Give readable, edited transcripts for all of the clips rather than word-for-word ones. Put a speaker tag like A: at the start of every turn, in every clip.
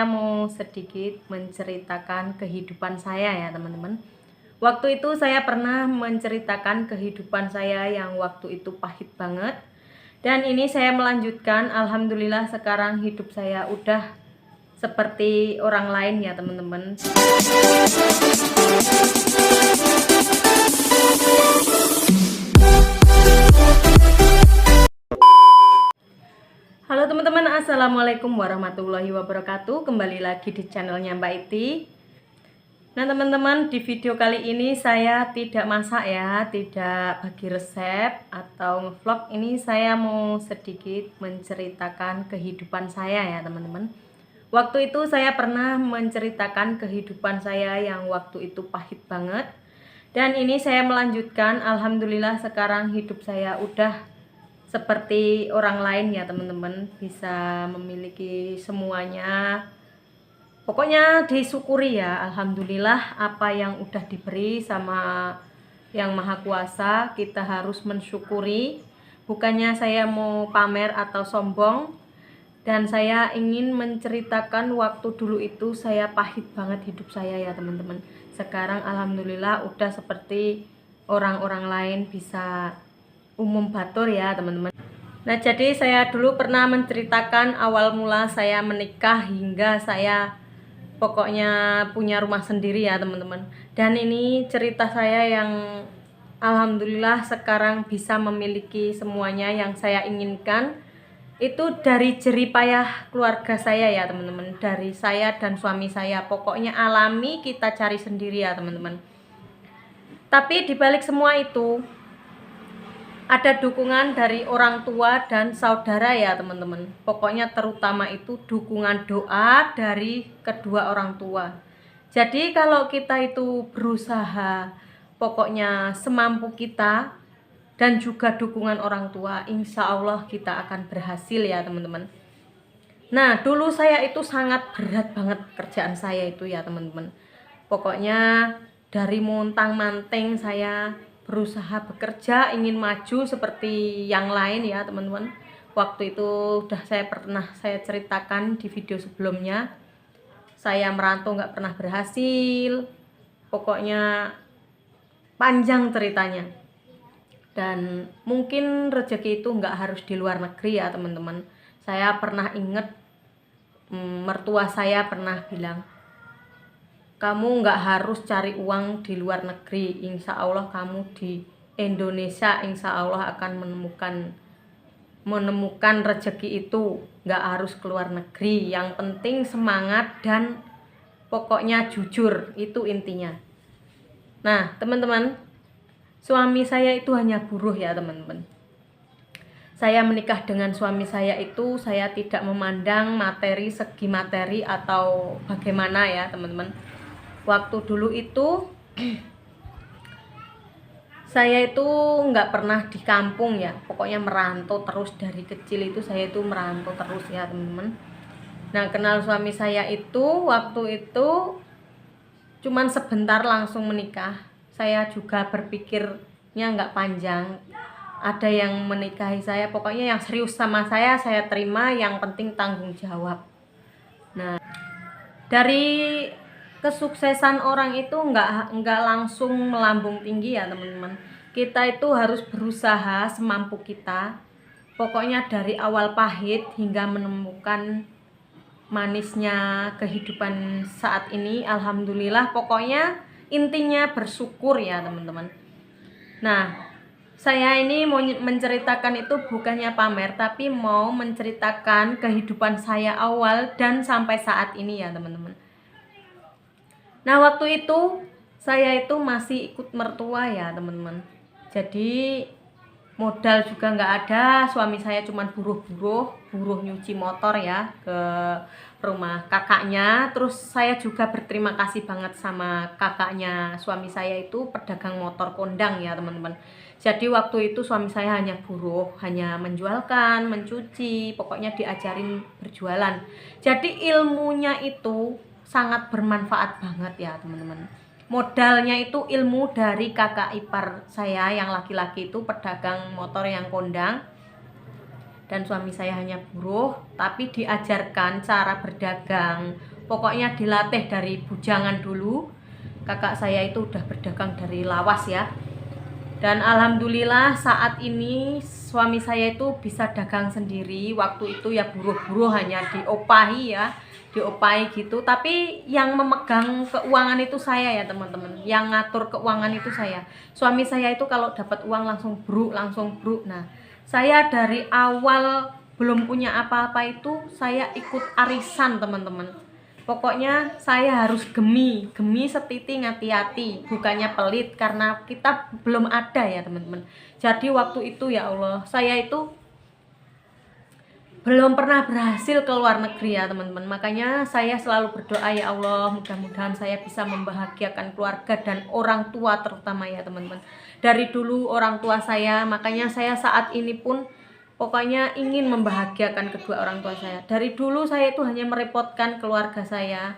A: saya mau sedikit menceritakan kehidupan saya ya teman-teman. Waktu itu saya pernah menceritakan kehidupan saya yang waktu itu pahit banget. Dan ini saya melanjutkan, alhamdulillah sekarang hidup saya udah seperti orang lain ya teman-teman. Halo teman-teman, assalamualaikum warahmatullahi wabarakatuh. Kembali lagi di channelnya Mbak Iti. Nah teman-teman, di video kali ini saya tidak masak ya, tidak bagi resep atau vlog. Ini saya mau sedikit menceritakan kehidupan saya ya teman-teman. Waktu itu saya pernah menceritakan kehidupan saya yang waktu itu pahit banget. Dan ini saya melanjutkan, alhamdulillah sekarang hidup saya udah seperti orang lain ya teman-teman, bisa memiliki semuanya. Pokoknya disyukuri ya, alhamdulillah apa yang udah diberi sama yang maha kuasa, kita harus mensyukuri. Bukannya saya mau pamer atau sombong, dan saya ingin menceritakan waktu dulu itu saya pahit banget hidup saya ya teman-teman. Sekarang alhamdulillah udah seperti orang-orang lain, bisa umum batur ya teman-teman. Nah jadi saya dulu pernah menceritakan awal mula saya menikah hingga saya pokoknya punya rumah sendiri ya teman-teman. Dan ini cerita saya yang alhamdulillah sekarang bisa memiliki semuanya yang saya inginkan. Itu dari jerih payah keluarga saya ya teman-teman, dari saya dan suami saya. Pokoknya alami, kita cari sendiri ya teman-teman. Tapi dibalik semua itu ada dukungan dari orang tua dan saudara ya teman-teman. Pokoknya terutama itu dukungan doa dari kedua orang tua. Jadi kalau kita itu berusaha pokoknya semampu kita dan juga dukungan orang tua, insya Allah kita akan berhasil ya teman-teman. Nah dulu saya itu sangat berat banget kerjaan saya itu ya teman-teman. Pokoknya dari montang-manting saya berusaha bekerja, ingin maju seperti yang lain ya teman-teman. Waktu itu udah pernah saya ceritakan di video sebelumnya. Saya merantau nggak pernah berhasil. Pokoknya panjang ceritanya. Dan mungkin rezeki itu nggak harus di luar negeri ya teman-teman. Saya pernah inget, mertua saya pernah bilang, kamu nggak harus cari uang di luar negeri, insya Allah kamu di Indonesia insya Allah akan menemukan rezeki itu, nggak harus keluar negeri, yang penting semangat dan pokoknya jujur, itu intinya. Nah teman-teman, suami saya itu hanya buruh ya teman-teman. Saya menikah dengan suami saya itu saya tidak memandang materi, segi materi atau bagaimana ya teman-teman. Waktu dulu itu saya itu nggak pernah di kampung ya, pokoknya merantau terus dari kecil itu, saya itu merantau terus ya teman-teman. Nah kenal suami saya itu waktu itu cuman sebentar langsung menikah. Saya juga berpikirnya nggak panjang, ada yang menikahi saya, pokoknya yang serius sama saya terima, yang penting tanggung jawab. Nah dari kesuksesan orang itu nggak langsung melambung tinggi ya teman-teman. Kita itu harus berusaha semampu kita. Pokoknya dari awal pahit hingga menemukan manisnya kehidupan saat ini, alhamdulillah. Pokoknya intinya bersyukur ya teman-teman. Nah saya ini mau menceritakan itu bukannya pamer, tapi mau menceritakan kehidupan saya awal dan sampai saat ini ya teman-teman. Nah waktu itu saya itu masih ikut mertua ya teman-teman. Jadi modal juga nggak ada, suami saya cuman buruh nyuci motor ya ke rumah kakaknya. Terus saya juga berterima kasih banget sama kakaknya suami saya, itu pedagang motor kondang ya teman-teman. Jadi waktu itu suami saya hanya buruh, hanya menjualkan, mencuci, pokoknya diajarin berjualan. Jadi ilmunya itu sangat bermanfaat banget ya teman-teman. Modalnya itu ilmu dari kakak ipar saya yang laki-laki itu pedagang motor yang kondang. dan suami saya hanya buruh, tapi diajarkan cara berdagang. Pokoknya dilatih dari bujangan dulu. Kakak saya itu udah berdagang dari lawas ya. Dan alhamdulillah saat ini suami saya itu bisa dagang sendiri. Waktu itu ya buruh-buruh hanya diopahi ya, diopahi gitu. Tapi yang memegang keuangan itu saya ya teman-teman. Yang ngatur keuangan itu saya. Suami saya itu kalau dapat uang langsung bruk, langsung bruk. Nah, saya dari awal belum punya apa-apa itu saya ikut arisan teman-teman. Pokoknya saya harus gemi setiti ngati-hati, bukannya pelit karena kita belum ada ya teman-teman. Jadi waktu itu ya Allah, saya itu belum pernah berhasil ke luar negeri ya teman-teman. Makanya saya selalu berdoa ya Allah, mudah-mudahan saya bisa membahagiakan keluarga dan orang tua terutama ya teman-teman. Dari dulu orang tua saya, makanya saya saat ini pun pokoknya ingin membahagiakan kedua orang tua saya. Dari dulu saya itu hanya merepotkan keluarga saya.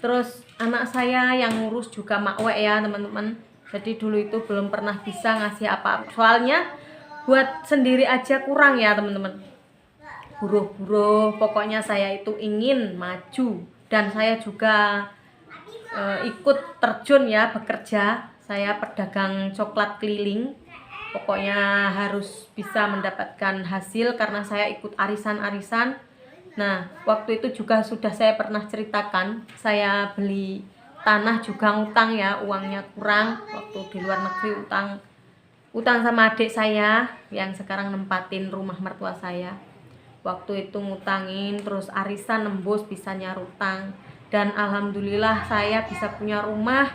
A: Terus anak saya yang ngurus juga makwe ya teman-teman. Jadi dulu itu belum pernah bisa ngasih apa-apa. Soalnya buat sendiri aja kurang ya teman-teman. Buruh-buruh, pokoknya saya itu ingin maju. Dan saya juga ikut terjun ya bekerja. Saya pedagang coklat keliling. Pokoknya harus bisa mendapatkan hasil karena saya ikut arisan-arisan. Nah, waktu itu juga sudah saya pernah ceritakan, saya beli tanah juga ngutang ya, uangnya kurang. Waktu di luar negeri utang sama adik saya yang sekarang nempatin rumah mertua saya. Waktu itu ngutangin, terus arisan nembus bisa nyarutang. Dan alhamdulillah saya bisa punya rumah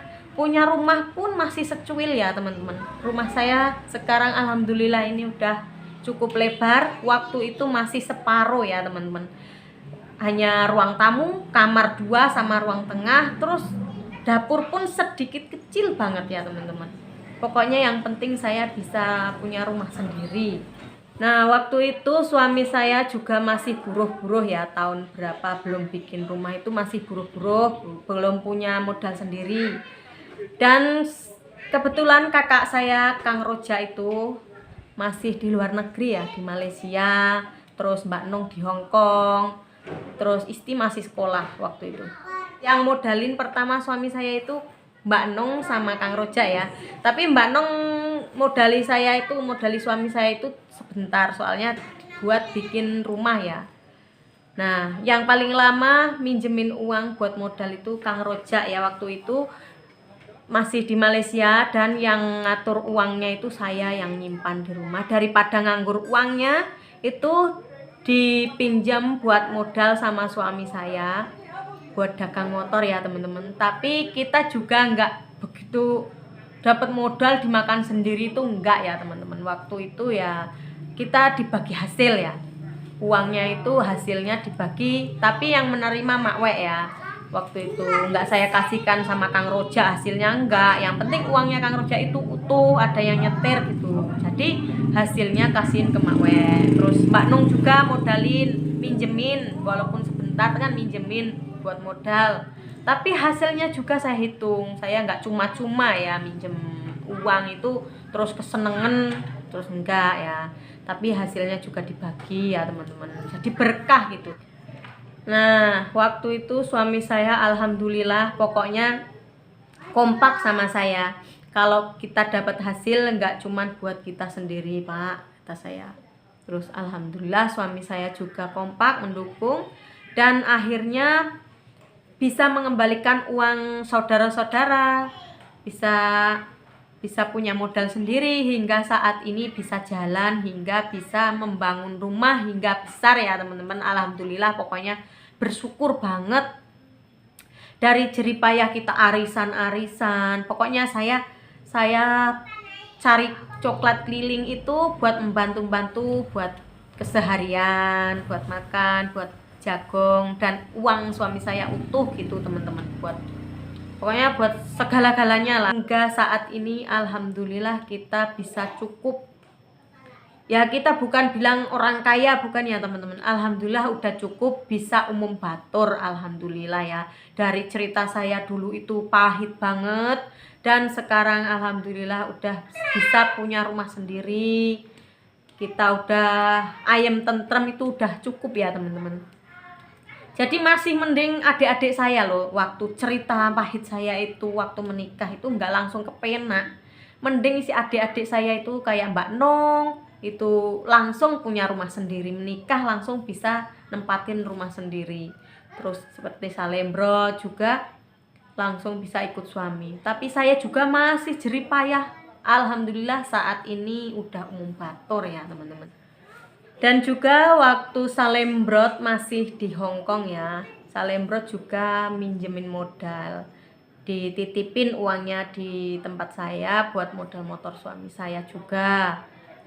A: pun masih secuil ya teman-teman. Rumah saya sekarang alhamdulillah ini udah cukup lebar. Waktu itu masih separuh ya teman-teman. Hanya ruang tamu, kamar 2 sama ruang tengah. Terus dapur pun sedikit kecil banget ya teman-teman. Pokoknya yang penting saya bisa punya rumah sendiri. Nah waktu itu suami saya juga masih buruh-buruh ya, tahun berapa belum bikin rumah itu masih buruh-buruh, belum punya modal sendiri. Dan kebetulan kakak saya Kang Roja itu masih di luar negeri ya, di Malaysia. Terus Mbak Nung di Hong Kong. Terus Isti masih sekolah waktu itu. Yang modalin pertama suami saya itu Mbak Nung sama Kang Roja ya. Tapi Mbak Nung modali suami saya itu sebentar, soalnya buat bikin rumah ya. Nah, yang paling lama minjemin uang buat modal itu Kang Roja ya, waktu itu masih di Malaysia. Dan yang ngatur uangnya itu saya yang nyimpan di rumah. Daripada nganggur uangnya itu dipinjam buat modal sama suami saya buat dagang motor ya teman-teman. Tapi kita juga nggak begitu dapat modal dimakan sendiri itu enggak ya teman-teman. Waktu itu ya kita dibagi hasil ya, uangnya itu hasilnya dibagi, tapi yang menerima makwe ya. Waktu itu enggak saya kasihkan sama Kang Roja hasilnya, enggak. Yang penting uangnya Kang Roja itu utuh, ada yang nyetir gitu. Jadi hasilnya kasihin ke makwe. Terus Mbak Nung juga modalin, minjemin, walaupun sebentar kan minjemin buat modal. Tapi hasilnya juga saya hitung. Saya enggak cuma-cuma ya minjem uang itu terus kesenengan, terus enggak ya. Tapi hasilnya juga dibagi ya teman-teman. Jadi berkah gitu. Nah, waktu itu suami saya alhamdulillah pokoknya kompak sama saya. Kalau kita dapat hasil enggak cuman buat kita sendiri, Pak, kata saya. Terus alhamdulillah suami saya juga kompak mendukung dan akhirnya bisa mengembalikan uang saudara-saudara, bisa punya modal sendiri hingga saat ini bisa jalan, hingga bisa membangun rumah hingga besar ya teman-teman. Alhamdulillah pokoknya bersyukur banget. Dari jeripayah kita arisan-arisan, pokoknya saya cari coklat keliling itu buat membantu-bantu buat keseharian, buat makan, buat jagung, dan uang suami saya utuh gitu teman-teman, pokoknya buat segala-galanya lah. Hingga saat ini alhamdulillah kita bisa cukup. Ya kita bukan bilang orang kaya, bukan ya teman-teman. Alhamdulillah udah cukup bisa umum batur, alhamdulillah ya. Dari cerita saya dulu itu pahit banget, dan sekarang alhamdulillah udah bisa punya rumah sendiri. kita udah ayam tentrem itu udah cukup ya teman-teman. Jadi masih mending adik-adik saya loh, waktu cerita pahit saya itu waktu menikah itu nggak langsung kepenak. Mending si adik-adik saya itu kayak Mbak Nong, itu langsung punya rumah sendiri, menikah langsung bisa nempatin rumah sendiri. Terus seperti Salembro juga langsung bisa ikut suami. Tapi saya juga masih jerih payah. Alhamdulillah saat ini udah umum bator ya teman-teman. Dan juga waktu Salembrot masih di Hong Kong ya, Salembrot juga minjemin modal, dititipin uangnya di tempat saya buat modal motor suami saya juga.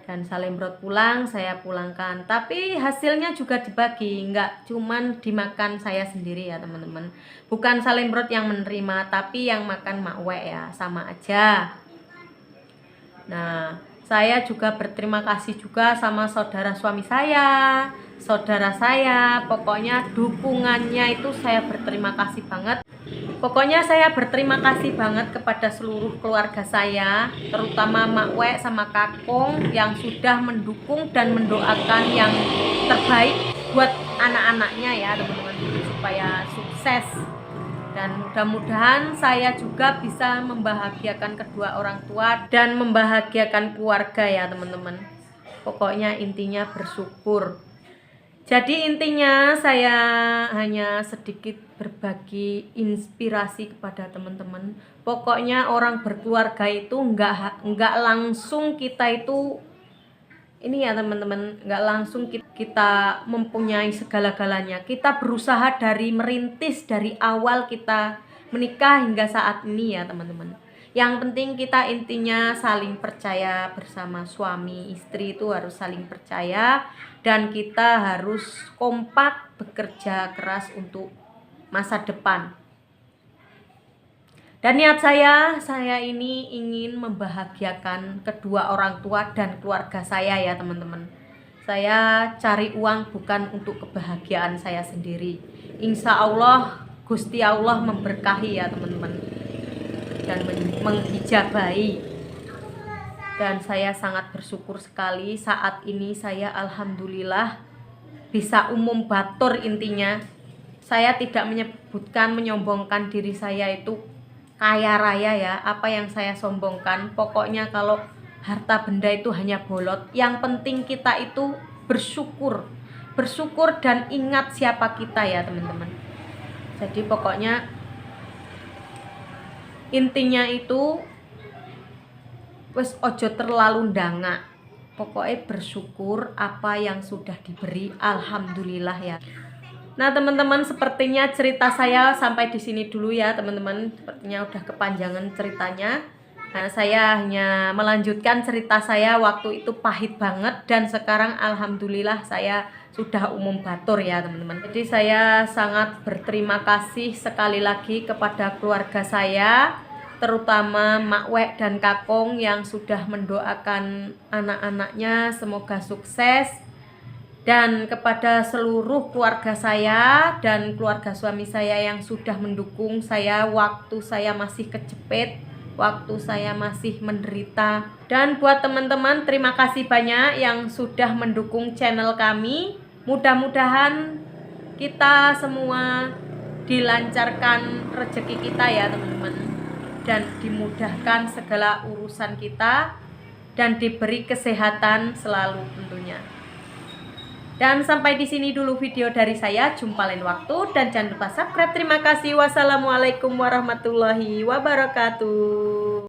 A: Dan Salembrot pulang, saya pulangkan, tapi hasilnya juga dibagi, nggak cuman dimakan saya sendiri ya teman-teman. Bukan Salembrot yang menerima, tapi yang makan Mak We ya, sama aja. Nah, saya juga berterima kasih juga sama saudara suami saya, saudara saya, pokoknya dukungannya itu saya berterima kasih banget. Pokoknya saya berterima kasih banget kepada seluruh keluarga saya, terutama Mak We sama Kakung yang sudah mendukung dan mendoakan yang terbaik buat anak-anaknya ya teman-teman, supaya sukses. Dan mudah-mudahan saya juga bisa membahagiakan kedua orang tua dan membahagiakan keluarga ya teman-teman. Pokoknya intinya bersyukur. Jadi intinya saya hanya sedikit berbagi inspirasi kepada teman-teman. Pokoknya orang berkeluarga itu enggak langsung kita itu ini ya teman-teman, nggak langsung kita mempunyai segala-galanya. Kita berusaha dari merintis dari awal kita menikah hingga saat ini ya teman-teman. Yang penting kita intinya saling percaya bersama suami istri, itu harus saling percaya, dan kita harus kompak bekerja keras untuk masa depan. Dan niat saya ini ingin membahagiakan kedua orang tua dan keluarga saya ya teman-teman. Saya cari uang bukan untuk kebahagiaan saya sendiri. Insya Allah Gusti Allah memberkahi ya teman-teman, dan menghijabahi. Dan saya sangat bersyukur sekali saat ini saya alhamdulillah bisa umum batur. Intinya saya tidak menyebutkan menyombongkan diri saya itu kaya raya ya, apa yang saya sombongkan. Pokoknya kalau harta benda itu hanya bolot, yang penting kita itu bersyukur dan ingat siapa kita ya teman-teman. Jadi pokoknya intinya itu wes ojo terlalu ndangak, pokoknya bersyukur apa yang sudah diberi, alhamdulillah ya. Nah teman-teman, sepertinya cerita saya sampai di sini dulu ya teman-teman. Sepertinya udah kepanjangan ceritanya. Nah, saya hanya melanjutkan cerita saya waktu itu pahit banget, dan sekarang alhamdulillah saya sudah umum batur ya teman-teman. Jadi saya sangat berterima kasih sekali lagi kepada keluarga saya, terutama Mak We dan Kakung yang sudah mendoakan anak-anaknya semoga sukses. Dan kepada seluruh keluarga saya dan keluarga suami saya yang sudah mendukung saya waktu saya masih kejepit, waktu saya masih menderita. Dan buat teman-teman, terima kasih banyak yang sudah mendukung channel kami. Mudah-mudahan kita semua dilancarkan rezeki kita ya teman-teman, dan dimudahkan segala urusan kita, dan diberi kesehatan selalu tentunya. Dan sampai di sini dulu video dari saya. Jumpa lain waktu dan jangan lupa subscribe. Terima kasih. Wassalamualaikum warahmatullahi wabarakatuh.